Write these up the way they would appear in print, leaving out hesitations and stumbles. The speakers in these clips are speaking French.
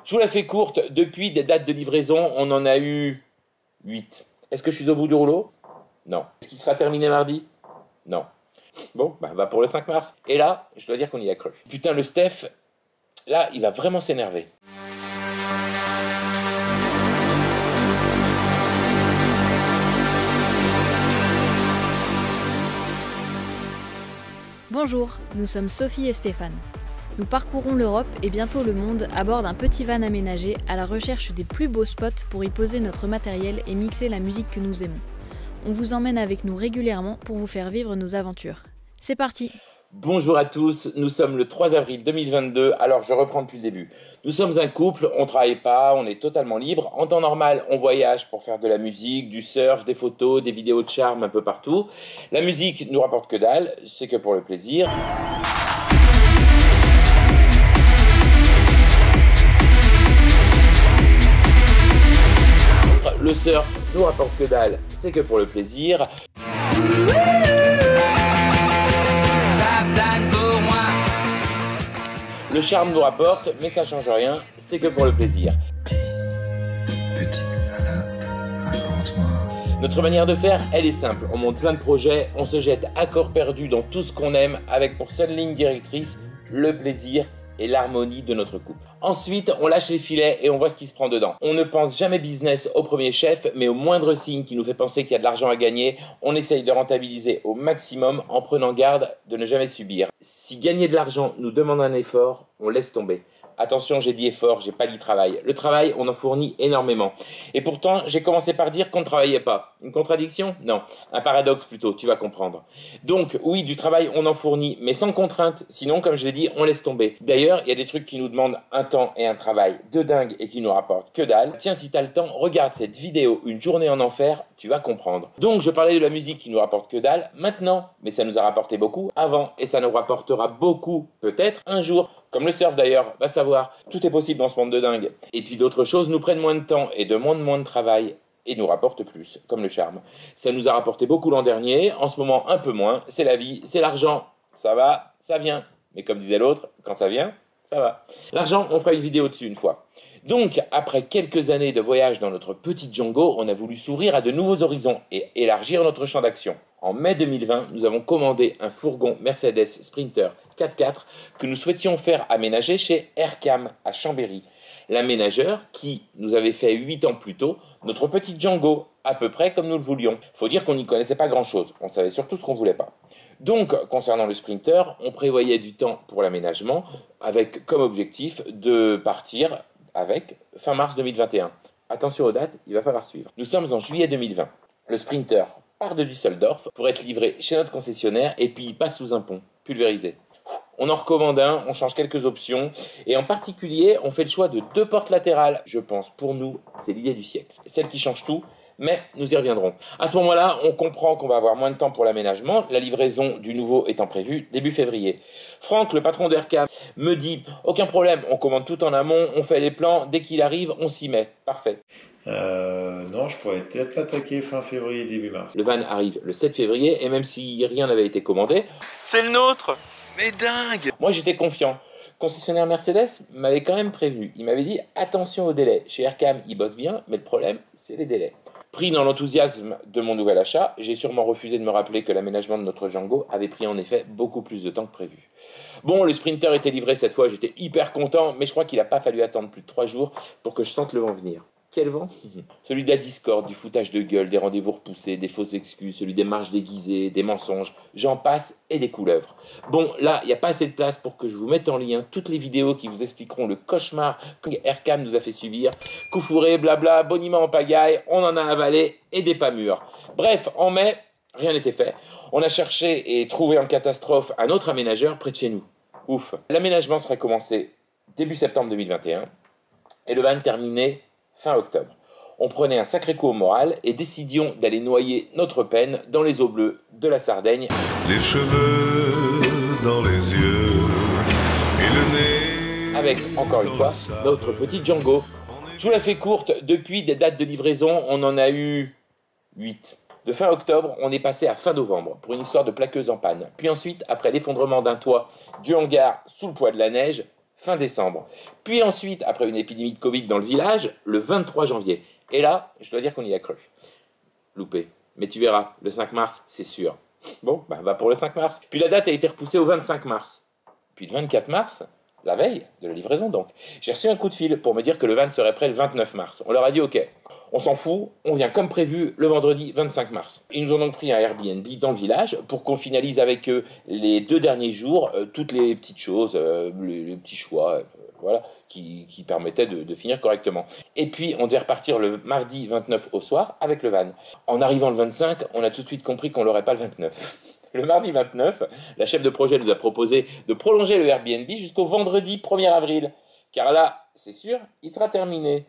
Je vous la fais courte, depuis des dates de livraison, on en a eu 8. Est-ce que je suis au bout du rouleau? Non. Est-ce qu'il sera terminé mardi? Non. Bon, bah va pour le 5 mars. Et là, je dois dire qu'on y a cru. Putain, le Steph, là, il va vraiment s'énerver. Bonjour, nous sommes Sophie et Stéphane. Nous parcourons l'Europe et bientôt le monde à bord d'un petit van aménagé à la recherche des plus beaux spots pour y poser notre matériel et mixer la musique que nous aimons. On vous emmène avec nous régulièrement pour vous faire vivre nos aventures. C'est parti! Bonjour à tous, nous sommes le 3 avril 2022, alors je reprends depuis le début. Nous sommes un couple, on ne travaille pas, on est totalement libre. En temps normal, on voyage pour faire de la musique, du surf, des photos, des vidéos de charme un peu partout. La musique nous rapporte que dalle, c'est que pour le plaisir. Le surf nous rapporte que dalle, c'est que pour le plaisir. Le charme nous rapporte, mais ça change rien, c'est que pour le plaisir. Petite salope, raconte-moi. Notre manière de faire, elle est simple. On monte plein de projets, on se jette à corps perdu dans tout ce qu'on aime, avec pour seule ligne directrice le plaisir et l'harmonie de notre couple. Ensuite, on lâche les filets et on voit ce qui se prend dedans. On ne pense jamais business au premier chef, mais au moindre signe qui nous fait penser qu'il y a de l'argent à gagner, on essaye de rentabiliser au maximum en prenant garde de ne jamais subir. Si gagner de l'argent nous demande un effort, on laisse tomber. Attention, j'ai dit effort, j'ai pas dit travail. Le travail, on en fournit énormément. Et pourtant, j'ai commencé par dire qu'on ne travaillait pas. Une contradiction? Non. Un paradoxe plutôt, tu vas comprendre. Donc, oui, du travail, on en fournit, mais sans contrainte. Sinon, comme je l'ai dit, on laisse tomber. D'ailleurs, il y a des trucs qui nous demandent un temps et un travail de dingue et qui nous rapportent que dalle. Tiens, si t'as le temps, regarde cette vidéo, Une journée en enfer, tu vas comprendre. Donc, je parlais de la musique qui nous rapporte que dalle maintenant, mais ça nous a rapporté beaucoup avant et ça nous rapportera beaucoup, peut-être, un jour. Comme le surf d'ailleurs, va savoir, tout est possible dans ce monde de dingue. Et puis d'autres choses nous prennent moins de temps et demandent moins de travail et nous rapportent plus, comme le charme. Ça nous a rapporté beaucoup l'an dernier, en ce moment un peu moins, c'est la vie, c'est l'argent. Ça va, ça vient. Mais comme disait l'autre, quand ça vient, ça va. L'argent, on fera une vidéo dessus une fois. Donc, après quelques années de voyage dans notre petite Django, on a voulu s'ouvrir à de nouveaux horizons et élargir notre champ d'action. En mai 2020, nous avons commandé un fourgon Mercedes Sprinter 4x4 que nous souhaitions faire aménager chez Aircam à Chambéry. L'aménageur qui nous avait fait 8 ans plus tôt notre petite Django, à peu près comme nous le voulions. Faut dire qu'on n'y connaissait pas grand-chose, on savait surtout ce qu'on voulait pas. Donc, concernant le Sprinter, on prévoyait du temps pour l'aménagement avec comme objectif de partir avec fin mars 2021. Attention aux dates, il va falloir suivre. Nous sommes en juillet 2020. Le Sprinter part de Düsseldorf pour être livré chez notre concessionnaire et puis il passe sous un pont, pulvérisé. On en recommande un, on change quelques options et en particulier, on fait le choix de 2 portes latérales. Je pense, pour nous, c'est l'idée du siècle. Celle qui change tout, mais nous y reviendrons. À ce moment-là, on comprend qu'on va avoir moins de temps pour l'aménagement, la livraison du nouveau étant prévue début février. Franck, le patron d'Aircam, me dit « Aucun problème, on commande tout en amont, on fait les plans, dès qu'il arrive, on s'y met. Parfait. » Non, je pourrais peut-être l'attaquer fin février, début mars. Le van arrive le 7 février et même si rien n'avait été commandé, c'est le nôtre. Mais dingue! Moi j'étais confiant. Concessionnaire Mercedes m'avait quand même prévenu. Il m'avait dit attention aux délais. Chez Aircam, ils bossent bien, mais le problème, c'est les délais. Pris dans l'enthousiasme de mon nouvel achat, j'ai sûrement refusé de me rappeler que l'aménagement de notre Django avait pris en effet beaucoup plus de temps que prévu. Bon, le Sprinter était livré cette fois, j'étais hyper content, mais je crois qu'il n'a pas fallu attendre plus de 3 jours pour que je sente le vent venir. Quel vent? Celui de la discorde, du foutage de gueule, des rendez-vous repoussés, des fausses excuses, celui des marches déguisées, des mensonges, j'en passe et des couleuvres. Bon, là, il n'y a pas assez de place pour que je vous mette en lien toutes les vidéos qui vous expliqueront le cauchemar que Aircam nous a fait subir. Coup fourré, blabla, boniment en pagaille, on en a avalé et des pas mûrs. Bref, en mai, rien n'était fait. On a cherché et trouvé en catastrophe un autre aménageur près de chez nous. Ouf. L'aménagement serait commencé début septembre 2021 et le van terminé fin octobre. On prenait un sacré coup au moral et décidions d'aller noyer notre peine dans les eaux bleues de la Sardaigne. Les cheveux dans les yeux et le nez. Avec, encore une fois, notre petite Django. Je vous la fais courte, depuis des dates de livraison, on en a eu 8. De fin octobre, on est passé à fin novembre pour une histoire de plaqueuse en panne. Puis ensuite, après l'effondrement d'un toit du hangar sous le poids de la neige, fin décembre. Puis ensuite, après une épidémie de Covid dans le village, le 23 janvier. Et là, je dois dire qu'on y a cru. Loupé. Mais tu verras, le 5 mars, c'est sûr. Bon, bah, va pour le 5 mars. Puis la date a été repoussée au 25 mars. Puis le 24 mars, la veille de la livraison donc, j'ai reçu un coup de fil pour me dire que le van serait prêt le 29 mars. On leur a dit ok, on s'en fout, on vient comme prévu le vendredi 25 mars. Ils nous ont donc pris un Airbnb dans le village pour qu'on finalise avec eux les 2 derniers jours toutes les petites choses, les petits choix, voilà, qui permettaient de finir correctement. Et puis on devait repartir le mardi 29 au soir avec le van. En arrivant le 25, on a tout de suite compris qu'on l'aurait pas le 29. Le mardi 29, la chef de projet nous a proposé de prolonger le Airbnb jusqu'au vendredi 1er avril. Car là, c'est sûr, il sera terminé.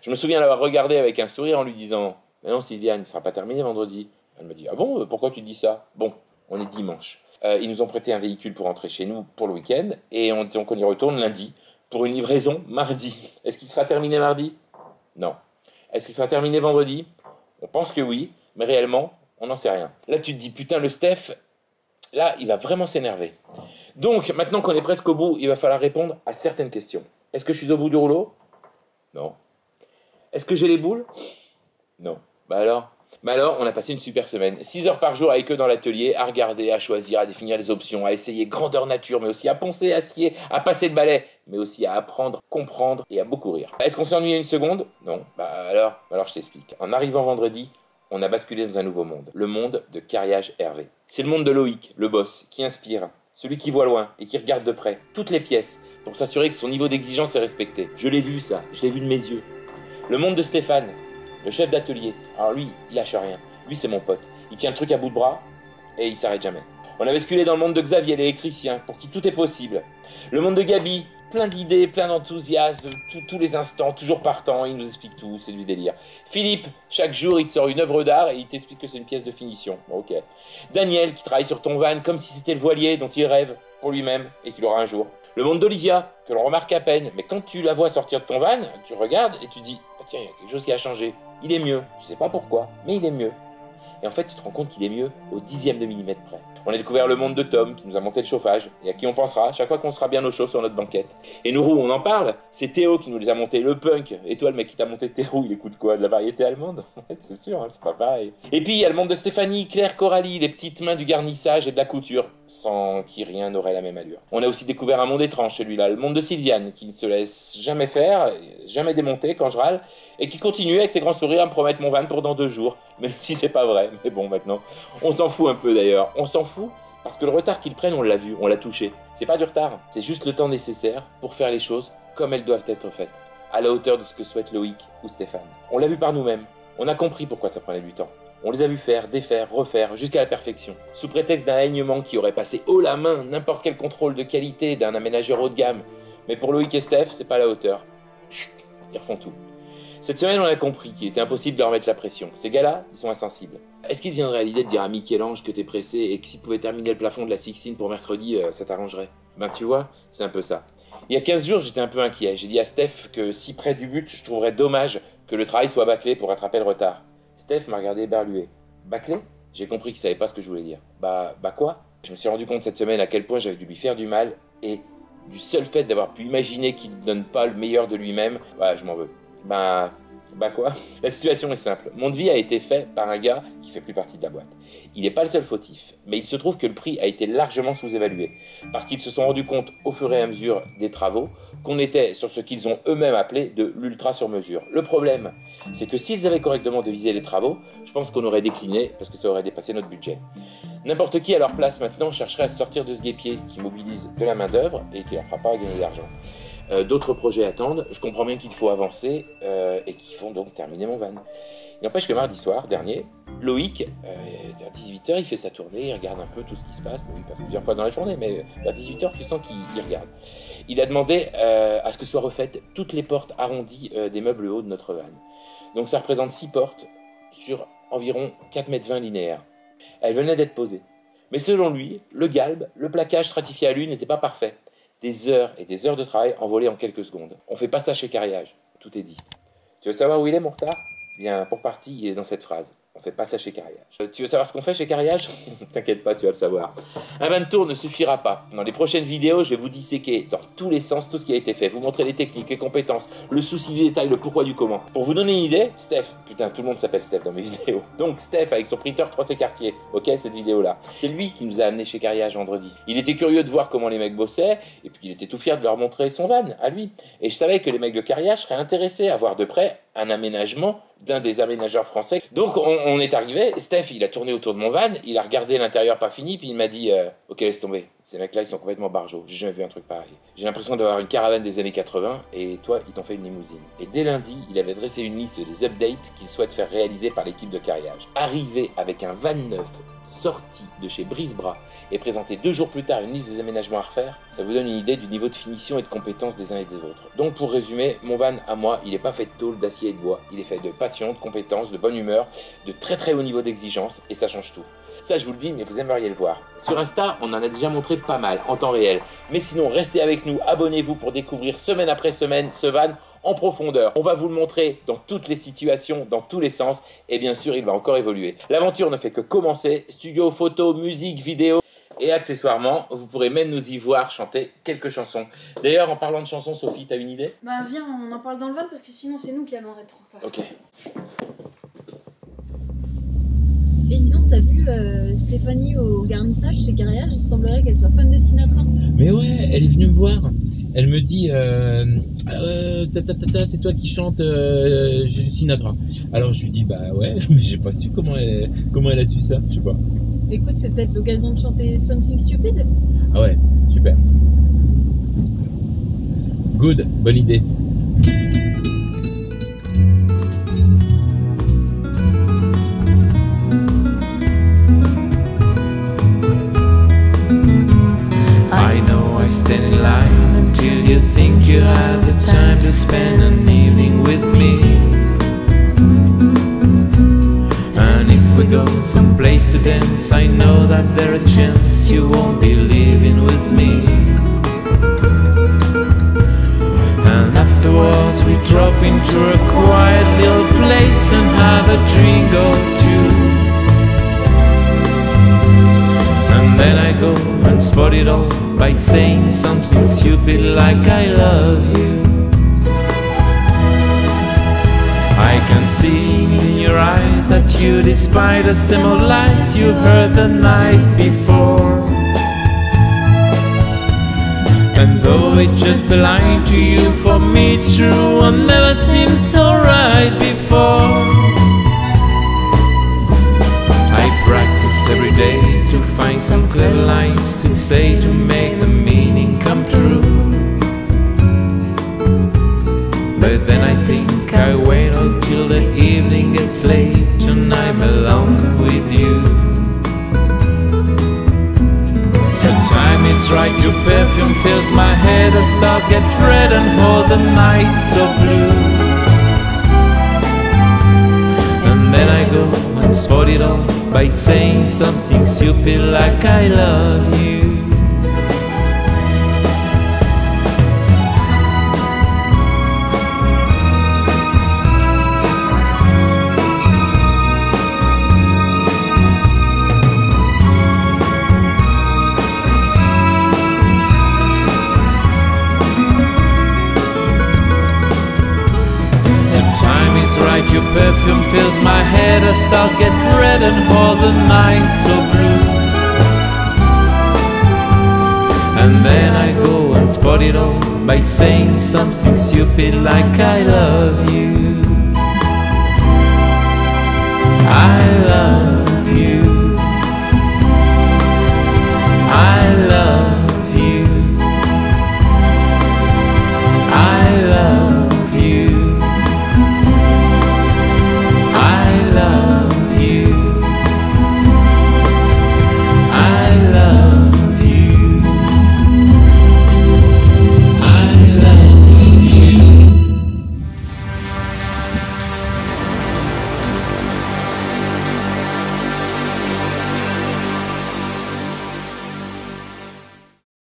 Je me souviens l'avoir regardé avec un sourire en lui disant « Mais non Sylviane, il ne sera pas terminé vendredi. » Elle me dit « Ah bon, pourquoi tu dis ça ?» Bon, on est dimanche. Ils nous ont prêté un véhicule pour rentrer chez nous pour le week-end et donc on y retourne lundi pour une livraison mardi. Est-ce qu'il sera terminé mardi? Non. Est-ce qu'il sera terminé vendredi? On pense que oui, mais réellement, on n'en sait rien. Là, tu te dis « Putain, le Steph, là, il va vraiment s'énerver. » Donc, maintenant qu'on est presque au bout, il va falloir répondre à certaines questions. Est-ce que je suis au bout du rouleau? Non. Est-ce que j'ai les boules? Non. Bah alors, on a passé une super semaine. 6 heures par jour avec eux dans l'atelier, à regarder, à choisir, à définir les options, à essayer grandeur nature, mais aussi à poncer, à scier, à passer le balai, mais aussi à apprendre, comprendre et à beaucoup rire. Est-ce qu'on s'est ennuyé une seconde? Non. Bah alors je t'explique. En arrivant vendredi, on a basculé dans un nouveau monde. Le monde de Carriage Hervé. C'est le monde de Loïc, le boss, qui inspire. Celui qui voit loin et qui regarde de près toutes les pièces pour s'assurer que son niveau d'exigence est respecté. Je l'ai vu ça, je l'ai vu de mes yeux. Le monde de Stéphane, le chef d'atelier. Alors lui, il lâche rien. Lui, c'est mon pote. Il tient le truc à bout de bras et il s'arrête jamais. On a basculé dans le monde de Xavier, l'électricien, pour qui tout est possible. Le monde de Gabi, plein d'idées, plein d'enthousiasme, tous les instants, toujours partant, il nous explique tout, c'est du délire. Philippe, chaque jour, il te sort une œuvre d'art et il t'explique que c'est une pièce de finition. Bon, ok. Daniel, qui travaille sur ton van comme si c'était le voilier dont il rêve pour lui-même et qu'il aura un jour. Le monde d'Olivia, que l'on remarque à peine, mais quand tu la vois sortir de ton van, tu regardes et tu dis « Tiens, il y a quelque chose qui a changé. Il est mieux. Tu sais pas pourquoi, mais il est mieux. » Et en fait, tu te rends compte qu'il est mieux au 10e de millimètre près. On a découvert le monde de Tom, qui nous a monté le chauffage, et à qui on pensera chaque fois qu'on sera bien au chaud sur notre banquette. Et nos roues, on en parle, c'est Théo qui nous les a montés, le punk. Et toi, le mec qui t'a monté tes roues, il écoute quoi? De la variété allemande? C'est sûr, hein, c'est pas pareil. Et puis, il y a le monde de Stéphanie, Claire, Coralie, les petites mains du garnissage et de la couture, sans qui rien n'aurait la même allure. On a aussi découvert un monde étrange, celui-là, le monde de Sylviane, qui ne se laisse jamais faire, jamais démonter quand je râle, et qui continue avec ses grands sourires à me promettre mon van pour dans 2 jours, même si c'est pas vrai. Mais bon, maintenant, on s'en fout un peu d'ailleurs. On s'en fout parce que le retard qu'ils prennent, on l'a vu, on l'a touché. C'est pas du retard, c'est juste le temps nécessaire pour faire les choses comme elles doivent être faites, à la hauteur de ce que souhaite Loïc ou Stéphane. On l'a vu par nous-mêmes, on a compris pourquoi ça prenait du temps. On les a vus faire, défaire, refaire, jusqu'à la perfection, sous prétexte d'un alignement qui aurait passé haut la main n'importe quel contrôle de qualité d'un aménageur haut de gamme. Mais pour Loïc et Steph, c'est pas à la hauteur. Chut, ils refont tout. Cette semaine, on a compris qu'il était impossible de leur mettre la pression. Ces gars-là, ils sont insensibles. Est-ce qu'il viendrait à l'idée de dire à Michel-Ange que t'es pressé et que s'il pouvait terminer le plafond de la Sixtine pour mercredi, ça t'arrangerait? Ben tu vois, c'est un peu ça. Il y a 15 jours, j'étais un peu inquiet. J'ai dit à Steph que si près du but, je trouverais dommage que le travail soit bâclé pour rattraper le retard. Steph m'a regardé éberlué. Bâclé? J'ai compris qu'il savait pas ce que je voulais dire. Bah quoi? Je me suis rendu compte cette semaine à quel point j'avais dû lui faire du mal et du seul fait d'avoir pu imaginer qu'il ne donne pas le meilleur de lui-même, je m'en veux. Bah quoi? La situation est simple. Mon devis a été fait par un gars qui fait plus partie de la boîte. Il n'est pas le seul fautif, mais il se trouve que le prix a été largement sous-évalué, parce qu'ils se sont rendus compte au fur et à mesure des travaux qu'on était sur ce qu'ils ont eux-mêmes appelé de l'ultra sur mesure. Le problème, c'est que s'ils avaient correctement devisé les travaux, je pense qu'on aurait décliné, parce que ça aurait dépassé notre budget. N'importe qui à leur place maintenant chercherait à se sortir de ce guêpier qui mobilise de la main-d'œuvre et qui leur fera pas gagner d'argent. D'autres projets attendent, je comprends bien qu'il faut avancer et qu'ils font donc terminer mon van. Il n'empêche que mardi soir dernier, Loïc, vers 18h, il fait sa tournée, il regarde un peu tout ce qui se passe. Bon, il passe plusieurs fois dans la journée, mais vers 18h, tu sens qu'il regarde. Il a demandé à ce que soient refaites toutes les portes arrondies des meubles hauts de notre van. Donc ça représente 6 portes sur environ 4,20 m linéaires. Elles venaient d'être posées. Mais selon lui, le galbe, le plaquage stratifié à lui n'était pas parfait. Des heures et des heures de travail envolées en quelques secondes. On fait pas ça chez Carriage, tout est dit. Tu veux savoir où il est, mon retard? Bien, pour partie, il est dans cette phrase. On fait fait pas ça chez Cariage. Tu veux savoir ce qu'on fait chez Cariage? T'inquiète pas, tu vas le savoir. Un van tour ne suffira pas. Dans les prochaines vidéos, je vais vous disséquer dans tous les sens tout ce qui a été fait, vous montrer les techniques, les compétences, le souci du détail, le pourquoi du comment. Pour vous donner une idée, Steph, putain, tout le monde s'appelle Steph dans mes vidéos. Donc Steph avec son printer 3C Cartier, ok, cette vidéo-là. C'est lui qui nous a amené chez Cariage vendredi. Il était curieux de voir comment les mecs bossaient, et puis il était tout fier de leur montrer son van, à lui. Et je savais que les mecs de Cariage seraient intéressés à voir de près un aménagement d'un des aménageurs français. Donc on est arrivé, Steph il a tourné autour de mon van, il a regardé l'intérieur pas fini, puis il m'a dit ok laisse tomber, ces mecs là ils sont complètement barjots, j'ai jamais vu un truc pareil. J'ai l'impression d'avoir une caravane des années 80 et toi ils t'ont fait une limousine. Et dès lundi il avait dressé une liste des updates qu'il souhaite faire réaliser par l'équipe de Cariage. Arrivé avec un van neuf sorti de chez Brisbra et présenté 2 jours plus tard une liste des aménagements à refaire, ça vous donne une idée du niveau de finition et de compétence des uns et des autres. Donc pour résumer, mon van à moi, il n'est pas fait de tôle, d'acier et de bois, il est fait de passion, de compétence, de bonne humeur, de très haut niveau d'exigence et ça change tout. Ça je vous le dis, mais vous aimeriez le voir. Sur Insta, on en a déjà montré pas mal en temps réel. Mais sinon, restez avec nous, abonnez-vous pour découvrir semaine après semaine ce van en profondeur. On va vous le montrer dans toutes les situations, dans tous les sens et bien sûr, il va encore évoluer. L'aventure ne fait que commencer, studio, photo, musique, vidéo. Et accessoirement, vous pourrez même nous y voir chanter quelques chansons. D'ailleurs, en parlant de chansons, Sophie, t'as une idée? Bah viens, on en parle dans le van parce que sinon c'est nous qui allons être en retard. Ok. Et dis donc, t'as vu Stéphanie au garnissage chez Cariage? Il semblerait qu'elle soit fan de Sinatra. Mais ouais, elle est venue me voir. Elle me dit c'est toi qui chantes Sinatra. Alors je lui dis bah ouais, mais j'ai pas su comment elle a su ça, je sais pas. Écoute, c'est peut-être l'occasion de chanter Something Stupid. Ah ouais, super. Good, bonne idée. I know I stand in line until you think you have the time to spend an evening with me. And if we go someplace to dance, I know that there's a chance you won't be leaving with me. And afterwards we drop into a quiet little place and have a drink or two. And then I go and spot it all by saying something stupid like I love you. I can see in your eyes that you despise the similar lies you heard the night before. And though it's just a lie to you, for me it's true, and never seemed so right before. I practice every day to find some clever lines to say to make the meaning come true. But then I think I wait until the evening gets late and I'm alone with you. The time is right, your perfume fills my head, the stars get red and hold the night so blue. And then I go and spot it all by saying something stupid like I love you. Your perfume fills my head, the stars get red and hold the night so blue. And then I go and spot it all by saying something stupid like I love you.